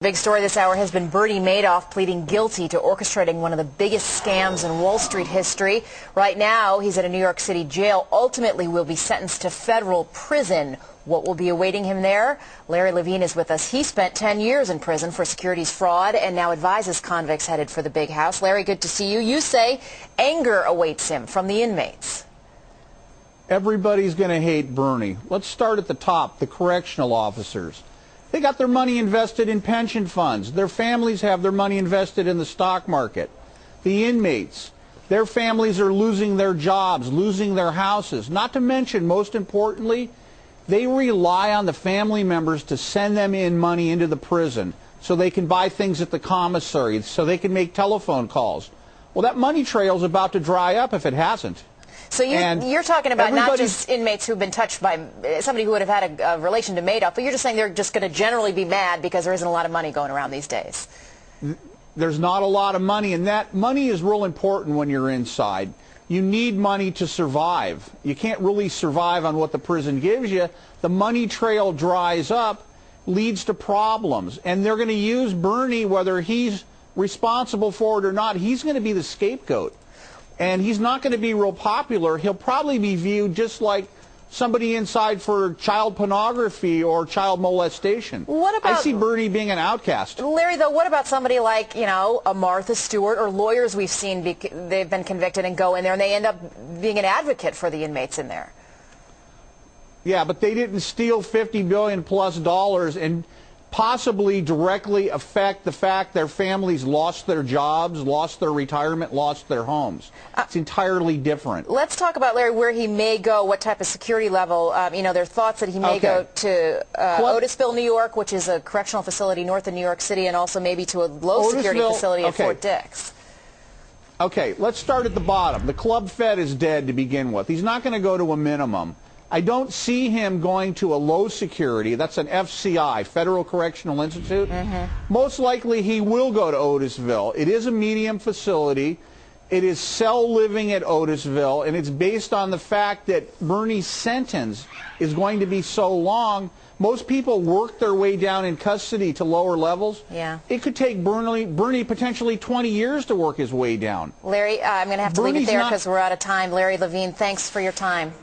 Big story this hour has been Bernie Madoff pleading guilty to orchestrating one of the biggest scams in Wall Street history. Right now, he's at a New York City jail. Ultimately, will be sentenced to federal prison. What will be awaiting him there? Larry Levine is with us. He spent 10 years in prison for securities fraud and now advises convicts headed for the big house. Larry, good to see you. You say anger awaits him from the inmates. Everybody's going to hate Bernie. Let's start at the top, the correctional officers. They got their money invested in pension funds. Their families have their money invested in the stock market. The inmates, their families are losing their jobs, losing their houses. Not to mention, most importantly, they rely on the family members to send them in money into the prison so they can buy things at the commissary, so they can make telephone calls. Well, that money trail is about to dry up if it hasn't. So you're talking about not just inmates who've been touched by somebody who would have had a relation to Madoff, but you're just saying they're just going to generally be mad because there isn't a lot of money going around these days. There's not a lot of money, and that money is real important when you're inside. You need money to survive. You can't really survive on what the prison gives you. The money trail dries up, leads to problems, and they're going to use Bernie, whether he's responsible for it or not. He's going to be the scapegoat. And he's not going to be real popular. He'll probably be viewed just like somebody inside for child pornography or child molestation. I see Bernie being an outcast. Larry, though, what about somebody like, a Martha Stewart or lawyers we've seen, they've been convicted and go in there and they end up being an advocate for the inmates in there? Yeah, but they didn't steal $50 billion plus and possibly directly affect the fact their families lost their jobs, lost their retirement, lost their homes. It's entirely different. Let's talk about, Larry, where he may go, what type of security level. There are thoughts that he may go to Otisville, New York, which is a correctional facility north of New York City, and also maybe to a low-security facility at Fort Dix. Okay, let's start at the bottom. The Club Fed is dead to begin with. He's not going to go to a minimum. I don't see him going to a low security. That's an FCI, Federal Correctional Institute. Most likely he will go to Otisville. It is a medium facility. It is cell living at Otisville, and it's based on the fact that Bernie's sentence is going to be so long. Most people work their way down in custody to lower levels. Yeah. It could take Bernie potentially 20 years to work his way down. Larry, I'm going to have to leave it there because we're out of time. Larry Levine, thanks for your time.